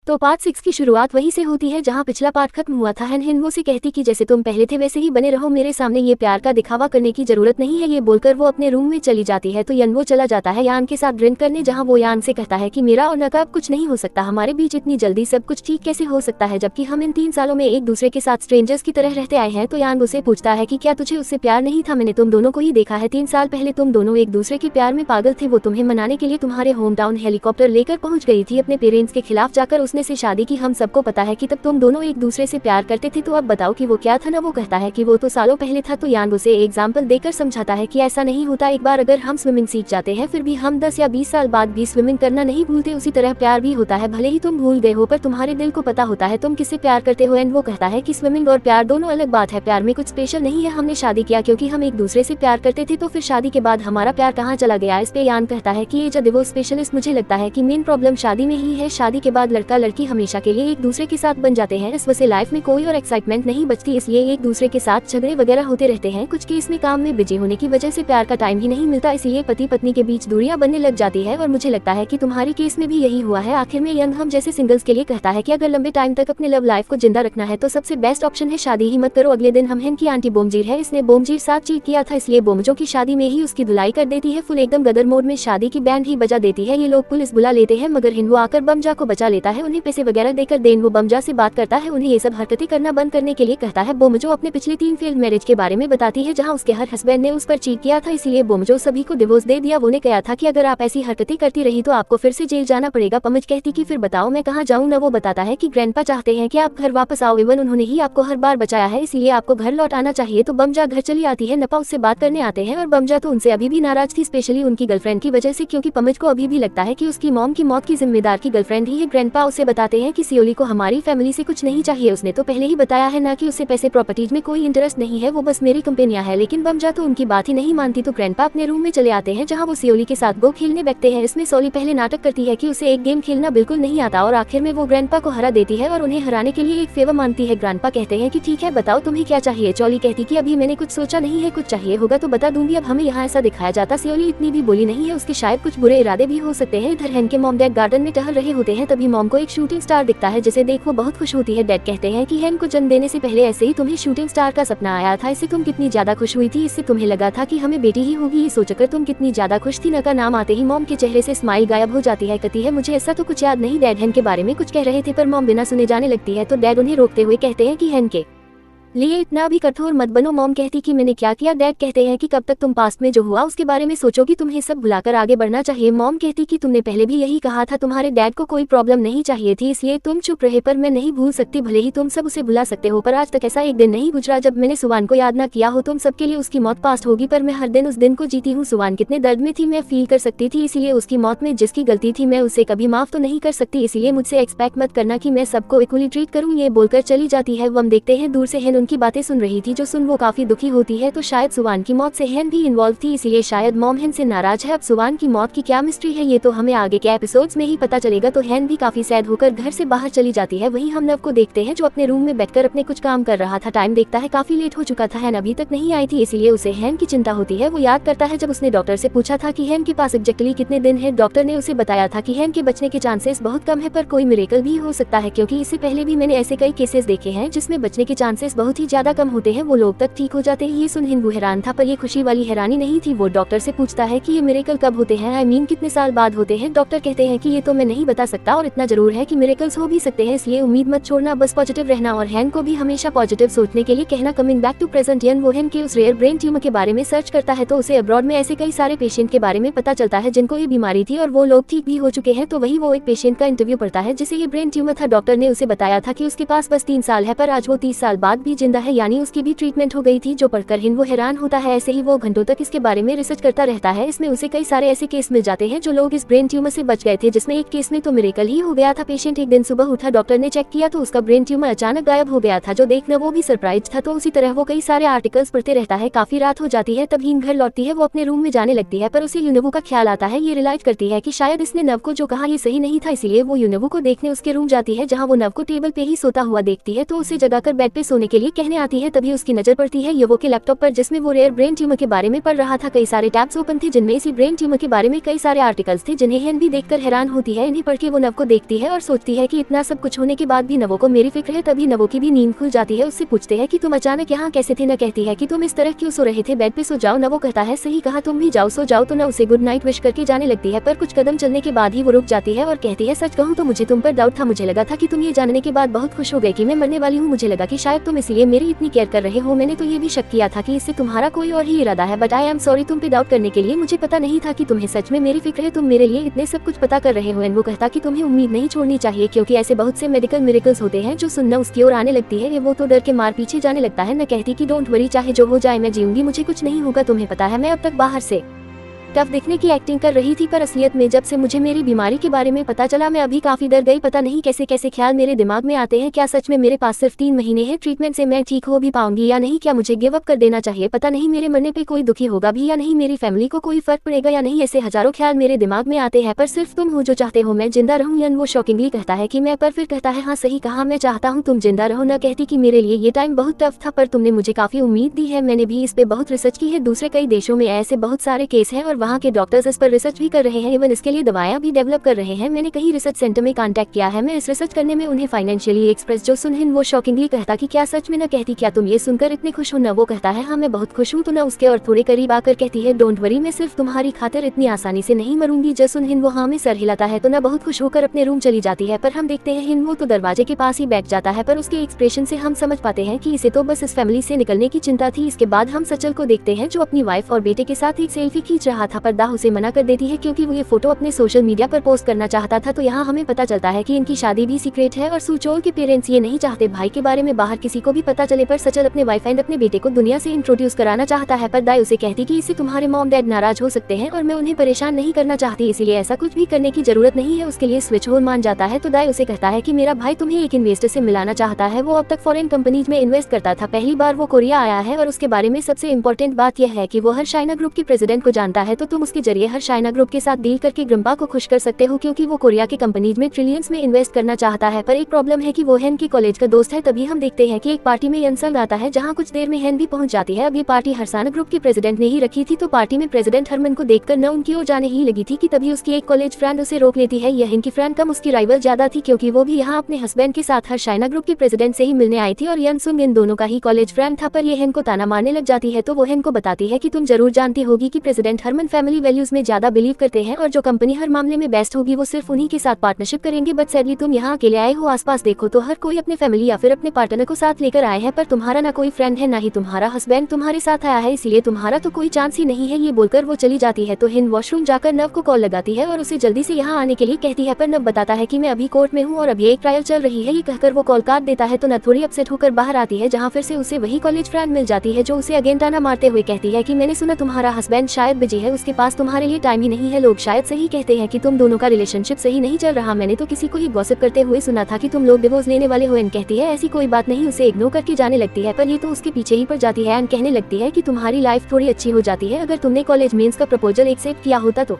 तो पार्ट 6 की शुरुआत वहीं से होती है जहां पिछला पार्ट खत्म हुआ था। हिनवो से कहती कि जैसे तुम पहले थे वैसे ही बने रहो, मेरे सामने ये प्यार का दिखावा करने की जरूरत नहीं है। ये बोलकर वो अपने रूम में चली जाती है तो यनवो चला जाता है यान के साथ ड्रिंक करने, जहां वो यान से कहता है कि मेरा और नका अब कुछ नहीं हो सकता, हमारे बीच इतनी जल्दी सब कुछ ठीक कैसे हो सकता है जबकि हम इन 3 सालों में एक दूसरे के साथ स्ट्रेंजर्स की तरह रहते आए हैं। तो यान उसे पूछता है कि क्या तुझे उससे प्यार नहीं था, मैंने तुम दोनों को ही देखा है, 3 साल पहले तुम दोनों एक दूसरे के प्यार में पागल थे। वो तुम्हें मनाने के लिए तुम्हारे होम टाउन हेलीकॉप्टर लेकर पहुंच गई थी, अपने पेरेंट्स के खिलाफ जाकर उसने से शादी की। हम सबको पता है कि तब तुम दोनों एक दूसरे से प्यार करते थे, तो अब बताओ कि वो क्या था ना। वो कहता है कि वो तो सालों पहले था। तो यान उसे एग्जाम्पल देकर समझाता है कि ऐसा नहीं होता, एक बार अगर हम स्विमिंग सीख जाते हैं फिर भी हम 10 या 20 साल बाद भी स्विमिंग करना नहीं भूलते। उसी तरह प्यार भी होता है, भले ही तुम भूल गए हो पर तुम्हारे दिल को पता होता है तुम किससे प्यार करते हो। एंड वो कहता है कि स्विमिंग और प्यार दोनों अलग बात है, प्यार में कुछ स्पेशल नहीं है, हमने शादी किया क्योंकि हम एक दूसरे से प्यार करते थे, तो फिर शादी के बाद हमारा प्यार कहाँ चला गया। इस पे यान कहता है कि एज अ डिवोर्स स्पेशलिस्ट मुझे लगता है कि मेन प्रॉब्लम शादी में ही है, शादी के बाद लड़का लड़की हमेशा के लिए एक दूसरे के साथ बन जाते हैं, इस वजह से लाइफ में कोई और एक्साइटमेंट नहीं बचती, इसलिए एक दूसरे के साथ झगड़े वगैरह होते रहते हैं। कुछ केस में काम में बिजी होने की वजह से प्यार का टाइम ही नहीं मिलता, इसलिए पति पत्नी के बीच दूरियां बनने लग जाती है। और मुझे लगता है कि तुम्हारे केस में भी यही हुआ है। आखिर में यंग हम जैसे सिंगल्स के लिए कहता है कि अगर लंबे टाइम तक अपने लव लाइफ को जिंदा रखना है तो सबसे बेस्ट ऑप्शन है शादी ही मत करो। अगले दिन हम हेन की आंटी बोमजीर है, इसने बोमजीर साथ चीट किया था, इसलिए बोमजो की शादी में ही उसकी धुलाई कर देती है। फुल एकदम गदर मोड में शादी की बैंड ही बजा देती है। ये लोग पुलिस बुला लेते हैं मगर हिनवो आकर बमजा को बचा लेता है, उन्हें पैसे वगैरह देकर। देन वो बमजा से बात करता है, उन्हें ये सब हरकतें करना बंद करने के लिए कहता है। बोमजो अपने पिछले 3 फेल्ड मैरिज के बारे में बताती है जहां उसके हर हस्बैंड ने उस पर चीट किया था, इसलिए बोमजो सभी को डिवोर्स दे दिया। वो ने कहा था कि अगर आप ऐसी हरकतें करती रही तो आपको फिर से जेल जाना पड़ेगा। पमज कहती कि फिर बताओ मैं कहाँ जाऊँ ना। वो बताता है कि ग्रैंडपा चाहते हैं कि आप घर वापस आओ, इवन उन्होंने ही आपको हर बार बचाया है, इसलिए आपको घर लौट आना चाहिए। तो बमजा घर चली आती है, नपा उससे बात करने आते हैं और बमजा तो उनसे अभी भी नाराज थी, स्पेशली उनकी गर्लफ्रेंड की वजह से, क्योंकि पमज को अभी भी लगता है कि उसकी मॉम की मौत की जिम्मेदार की गर्लफ्रेंड ही है। ग्रैंडपा उसे बताते हैं कि सियोली को हमारी फैमिली से कुछ नहीं चाहिए, उसने तो पहले ही बताया है ना कि उसे पैसे प्रॉपर्टीज में कोई इंटरेस्ट नहीं है, वो बस मेरी कंपेनियां है। लेकिन बमजा तो उनकी बात ही नहीं मानती, तो ग्रैंडपा अपने रूम में चले आते हैं जहां वो सियोली के साथ गो खेलने बैठते हैं। इसमें सोली पहले नाटक करती है कि उसे एक गेम खेलना बिल्कुल नहीं आता और आखिर में वो ग्रैंडपा को हरा देती है और उन्हें हराने के लिए एक फेवर मांगती है। ग्रैंडपा कहते हैं कि ठीक है बताओ तुम्हें क्या चाहिए। चोली कहती कि अभी मैंने कुछ सोचा नहीं है, कुछ चाहिए होगा तो बता दूंगी, अब हमें यहाँ ऐसा दिखाया जाता सियोली इतनी भी बोली नहीं है, उसके शायद कुछ बुरे इरादे भी हो सकते हैं। इधर हेन के मॉम डैड गार्डन में टहल रहे होते हैं, तभी मॉम को एक शूटिंग स्टार दिखता है जिसे देख वो बहुत खुश होती है। डैड कहते हैं कि हेन को जन्म देने से पहले ऐसे ही तुम्हें शूटिंग स्टार का सपना आया था, इससे तुम कितनी ज्यादा खुश हुई थी, इससे तुम्हें लगा था कि हमें बेटी ही होगी, ये सोचकर तुम कितनी ज्यादा खुश थी। न का नाम आते ही मॉम के चेहरे से स्माइल गायब हो जाती है। कहती है मुझे ऐसा तो कुछ याद नहीं। डैड हेन के बारे में कुछ कह रहे थे पर मॉम बिना सुने जाने लगती है, तो डैड उन्हें रोकते हुए कहते हैं कि हेन के लिए इतना भी कठोर मत बनो। मॉम कहती कि मैंने क्या किया। डैड कहते हैं कि कब तक तुम पास्ट में जो हुआ उसके बारे में सोचोगी, तुम्हें सब भुलाकर आगे बढ़ना चाहिए। मॉम कहती कि तुमने पहले भी यही कहा था, तुम्हारे डैड को कोई प्रॉब्लम नहीं चाहिए थी इसलिए तुम चुप रहे, पर मैं नहीं भूल सकती, भले ही तुम सब उसे भुला सकते हो पर आज तक ऐसा एक दिन नहीं गुजरा जब मैंने सुवान को याद ना किया हो। तुम सबके लिए उसकी मौत पास्ट होगी पर मैं हर दिन उस दिन को जीती हूँ। सुवान कितने दर्द में थी मैं फील कर सकती थी, इसलिए उसकी मौत में जिसकी गलती थी मैं उसे कभी माफ तो नहीं कर सकती, इसलिए मुझसे एक्सपेक्ट मत करना कि मैं सबको इक्वली ट्रीट करूँ। ये बोलकर चली जाती है। हम देखते हैं दूर से हेन उनकी बातें सुन रही थी, जो सुन वो काफी दुखी होती है, तो शायद सुवान की मौत से हेन भी इन्वॉल्व थी, इसलिए शायद मॉम हेन से नाराज है। अब सुवान की मौत की क्या मिस्ट्री है ये तो हमें आगे के एपिसोड्स में ही पता चलेगा। तो हेन भी काफी सैड होकर घर से बाहर चली जाती है। वहीं हम नव को देखते हैं जो अपने रूम में बैठकर अपने कुछ काम कर रहा था। टाइम देखता है काफी लेट हो चुका था, हेन अभी तक नहीं आई थी, इसलिए उसे हेन की चिंता होती है। वो याद करता है जब उसने डॉक्टर से पूछा था कि हेन के पास एग्जैक्टली कितने दिन है। डॉक्टर ने उसे बताया था कि हेन के बचने के चांसेस बहुत कम है पर कोई मिरेकल भी हो सकता है, क्योंकि इससे पहले भी मैंने ऐसे कई केसेस देखे हैं जिसमें बचने के चांसेस बहुत ही ज्यादा कम होते हैं, वो लोग तक ठीक हो जाते हैं। ये सुन हिंदू हैरान था पर ये खुशी वाली हैरानी नहीं थी। वो डॉक्टर से पूछता है कि ये मिरेकल कब होते हैं, आई मीन कितने साल बाद होते हैं। डॉक्टर कहते हैं कि ये तो मैं नहीं बता सकता और इतना जरूर है कि मिरेकल्स हो भी सकते हैं, इसलिए उम्मीद मत छोड़ना, बस पॉजिटिव रहना और हेन को भी हमेशा पॉजिटिव सोचने के लिए कहना। कमिंग बैक टू प्रेजेंट, यन वो हेन के उस रेयर ब्रेन ट्यूमर के बारे में सर्च करता है तो उसे अब्रॉड में ऐसे कई सारे पेशेंट के बारे में पता चलता है जिनको ये बीमारी थी और वो लोग ठीक भी हो चुके हैं। तो वही वो एक पेशेंट का इंटरव्यू पढ़ता है जिसे ये ब्रेन ट्यूमर था। डॉक्टर ने उसे बताया था कि उसके पास बस 3 साल है पर आज वो 30 साल बाद भी जिंदा है, यानी उसकी भी ट्रीटमेंट हो गई थी, जो पढ़कर हिंदू हैरान होता है। ऐसे ही वो घंटों तक इसके बारे में रिसर्च करता रहता है। इसमें उसे कई सारे ऐसे केस मिल जाते हैं जो लोग इस ब्रेन ट्यूमर से बच गए थे, जिसमें एक केस में तो मिरेकल ही हो गया था। पेशेंट एक दिन सुबह उठा, डॉक्टर ने चेक किया तो उसका ब्रेन ट्यूमर अचानक गायब हो गया था, जो देखना वो भी सरप्राइज था। तो उसी तरह वो कई सारे आर्टिकल्स पढ़ते रहता है। काफी रात हो जाती है, तब हीन घर लौटती है। वो अपने रूम में जाने लगती है पर उसे यूनवो का ख्याल आता है। ये रियलाइज करती है कि शायद इसने नव को जो कहा ये सही नहीं था, इसलिए वो यूनवो को देखने उसके रूम जाती है जहाँ वो नव को टेबल पे ही सोता हुआ देखती है, तो उसे जगाकर बेड पे सोने के लिए कहने आती है तभी उसकी नजर पड़ती है यवो के लैपटॉप पर, जिसमें वो रेयर ब्रेन ट्यूमर के बारे में पढ़ रहा था। कई सारे टैब्स ओपन थे जिनमें इसी ब्रेन ट्यूमर के बारे में कई सारे आर्टिकल्स थे जिन्हें हेन भी देखकर हैरान होती है। इन्हें पढ़ के वो नव को देखती है और सोचती है कि इतना सब कुछ होने के बाद भी नवो को मेरी फिक्र है। तभी नवो की भी नींद खुल जाती है। उससे पूछते हैं कि तुम अचानक यहाँ कैसे थे। न कहती है कि तुम इस तरह क्यों सो रहे थे, बेड पे सो जाओ। नवो कहता है सही कहा, तुम भी जाओ सो जाओ। तो न उसे गुड नाइट विश करके जाने लगती है, पर कुछ कदम चलने के बाद ही वो रुक जाती है और कहती है सच कहूँ तो मुझे तुम पर डाउट था। मुझे लगा था कि तुम ये जानने के बाद बहुत खुश हो गए कि मैं मरने वाली हूँ। मुझे लगा कि शायद तुम इसलिए मेरी इतनी केयर कर रहे हो। मैंने तो ये भी शक किया था कि इससे तुम्हारा कोई और ही इरादा है, बट आई एम सॉरी तुम पे डाउट करने के लिए। मुझे पता नहीं था कि तुम्हें सच में मेरी फिक्र है, तुम मेरे लिए इतने सब कुछ पता कर रहे हो। एंड वो कहता कि तुम्हें उम्मीद नहीं छोड़नी चाहिए क्योंकि ऐसे बहुत से मेडिकल मिरेकल्स होते हैं। जो सुनना उसकी ओर आने लगती है वो तो डर के मार पीछे जाने लगता है। न कहती कि डोंट वरी, चाहे जो हो जाए मैं जीऊंगी, मुझे कुछ नहीं होगा। तुम्हें पता है मैं अब तक बाहर से टफ दिखने की एक्टिंग कर रही थी, पर असलियत में जब से मुझे मेरी बीमारी के बारे में पता चला मैं अभी काफी डर गई। पता नहीं कैसे कैसे ख्याल मेरे दिमाग में आते हैं। क्या सच में मेरे पास सिर्फ 3 महीने हैं, ट्रीटमेंट से मैं ठीक हो भी पाऊंगी या नहीं? क्या मुझे गिव अप कर देना चाहिए? पता नहीं मेरे मरने पे कोई दुखी होगा भी या नहीं, मेरी फैमिली को कोई फर्क पड़ेगा या नहीं? ऐसे हजारों ख्याल मेरे दिमाग में आते हैं, पर सिर्फ तुम हो जो चाहते हो मैं जिंदा रहूं। यन वो शॉकिंगली कहता है कि मैं, पर फिर कहता है हाँ सही कहा, मैं चाहता हूँ तुम जिंदा रहो। न कहती कि मेरे लिए ये टाइम बहुत टफ था पर तुमने मुझे काफी उम्मीद दी है। मैंने भी इस पे बहुत रिसर्च की है, दूसरे कई देशों में ऐसे बहुत सारे केस हैं और वहाँ के डॉक्टर्स पर रिसर्च भी कर रहे हैं, इवन इसके लिए दवाएं भी डेवलप कर रहे हैं। मैंने कहीं रिसर्च सेंटर में कांटेक्ट किया है, मैं इस रिसर्च करने में उन्हें फाइनेंशियली एक्सप्रेस जो सुन हिन वो शॉकिंगली कहता कि क्या सच में? न कहती क्या तुम ये सुनकर इतने खुश हो? न वो कहता है हाँ मैं बहुत खुश हूँ। तो न उसके और थोड़े करीब आकर कहती है डोंट वरी, मैं सिर्फ तुम्हारी खातिर इतनी आसानी से नहीं मरूंगी। जो सुन हिन वो हाँ में सर हिलाता है तो न बहुत खुश होकर अपने रूम चली जाती है। पर हम देखते हैं हिन वो तो दरवाजे के पास ही बैठ जाता है, पर उसके एक्सप्रेशन से हम समझ पाते हैं कि इसे तो बस इस फैमिली से निकलने की चिंता थी। इसके बाद हम सचल को देखते हैं जो अपनी वाइफ और बेटे के साथ एक सेल्फी खींच रहा था, पर दाह उसे मना कर देती है क्योंकि वो ये फोटो अपने सोशल मीडिया पर पोस्ट करना चाहता था। तो यहाँ हमें पता चलता है कि इनकी शादी भी सीक्रेट है और सुचोल के पेरेंट्स ये नहीं चाहते भाई के बारे में बाहर किसी को भी पता चले। पर सचल अपने वाइफ एंड अपने बेटे को दुनिया से इंट्रोड्यूस कराना चाहता है, पर दाई उसे कहती कि इससे तुम्हारे मॉम डैड नाराज हो सकते हैं और मैं उन्हें परेशान नहीं करना चाहती, इसीलिए ऐसा कुछ भी करने की जरूरत नहीं है। उसके लिए स्विच होल मान जाता है। तो दाई उसे कहता है कि मेरा भाई तुम्हें एक इन्वेस्टर से मिलाना चाहता है, वो अब तक फॉरेन कंपनीज में इन्वेस्ट करता था, पहली बार वो कोरिया आया है और उसके बारे में सबसे इम्पोर्टेंट बात यह है कि वो हर चाइना ग्रुप के प्रेसिडेंट को जानता है। तो तुम उसके जरिए हर चाइना ग्रुप के साथ डील करके ग्रंपा को खुश कर सकते हो क्योंकि वो कोरिया के कंपनीज में ट्रिलियंस में इन्वेस्ट करना चाहता है। पर एक प्रॉब्लम है कि वो हेन की कॉलेज का दोस्त है। तभी हम देखते हैं कि एक पार्टी में यनसंग आता है जहां कुछ देर में हेन भी पहुंच जाती है। अब ये पार्टी हरसाना ग्रुप के प्रेसिडेंट ने ही रखी थी, तो पार्टी में प्रेसिडेंट हरमन को देखकर न उनकी ओर जाने ही लगी थी कि तभी उसकी एक कॉलेज फ्रेंड उसे रोक लेती है। यह इनकी फ्रेंड कम उसकी राइवल ज्यादा थी क्योंकि वो भी यहाँ अपने हस्बैंड के साथ हरसाना ग्रुप के प्रेसिडेंट से ही मिलने आई थी और यनसुंग इन दोनों का ही कॉलेज फ्रेंड था। पर ये हेन को ताना मारने लग जाती है, तो वो हेन को बताती है कि तुम जरूर जानती होगी कि प्रेसिडेंट हरमन फैमिली वैल्यूज में ज्यादा बिलीव करते हैं और जो कंपनी हर मामले में बेस्ट होगी वो सिर्फ उन्हीं के साथ पार्टनरशिप करेंगे। बट सैडली तुम यहाँ अकेले आए हो, आसपास देखो तो हर कोई अपने फैमिली या फिर अपने पार्टनर को साथ लेकर आए हैं, पर तुम्हारा ना कोई फ्रेंड है ना ही तुम्हारा हस्बैंड तुम्हारे साथ आया है, इसलिए तुम्हारा तो कोई चांस ही नहीं है। ये बोलकर वो चली जाती है। तो हिन वॉशरूम जाकर नव को कॉल लगाती है और उसे जल्दी से यहाँ आने के लिए कहती है, पर नव बताता है कि मैं अभी कोर्ट में हूँ और अभी एक ट्रायल चल रही है। ये कहकर वो कॉल काट देता है। तो नव थोड़ी अपसेट होकर बाहर आती है जहाँ फिर से उसे वही कॉलेज फ्रेंड मिल जाती है जो उसे अगेन ताना मारते हुए कहती है कि मैंने सुना तुम्हारा हस्बैंड शायद बिजी है, उसके पास तुम्हारे लिए टाइम ही नहीं है। लोग शायद सही कहते हैं कि तुम दोनों का रिलेशनशिप सही नहीं चल रहा, मैंने तो किसी को ही गॉसिप करते हुए सुना था कि तुम लोग डिवोर्स लेने वाले हो। एन कहती है ऐसी कोई बात नहीं, उसे इग्नोर करके जाने लगती है। पर ये तो उसके पीछे ही पड़ जाती है। एन कहने लगती है कि तुम्हारी लाइफ थोड़ी अच्छी हो जाती है अगर तुमने कॉलेज मेंस का प्रपोजल एक्सेप्ट किया होता तो।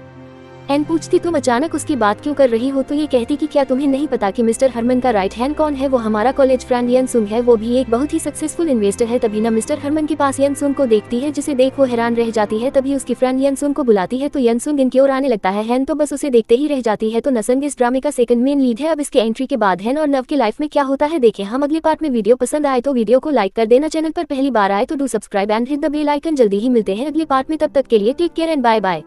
एन पूछती तुम अचानक उसकी बात क्यों कर रही हो? तो ये कहती कि क्या तुम्हें नहीं पता कि मिस्टर हरमन का राइट हैंड कौन है? वो हमारा कॉलेज फ्रेंड यनसुंग है, वो भी एक बहुत ही सक्सेसफुल इन्वेस्टर है। तभी ना मिस्टर हरमन के पास यनसुंग को देखती है जिसे देख वो हैरान रह जाती है। तभी उसकी फ्रेंड यनसुंग को बुलाती है तो यनसुंग इनकी ओर आने लगता है। हैन तो बस उसे देखते ही रह जाती है। तो नसंग इस ड्रामे का सेकंड मेन लीड है। अब इसके एंट्री के बाद हैन और नव की लाइफ में क्या होता है देखें हम अगले पार्ट में। वीडियो पसंद आए तो वीडियो को लाइक कर देना, चैनल पर पहली बार आए तो do subscribe and hit the bell icon. जल्दी ही मिलते हैं अगले पार्ट में, तब तक के लिए take care and bye bye.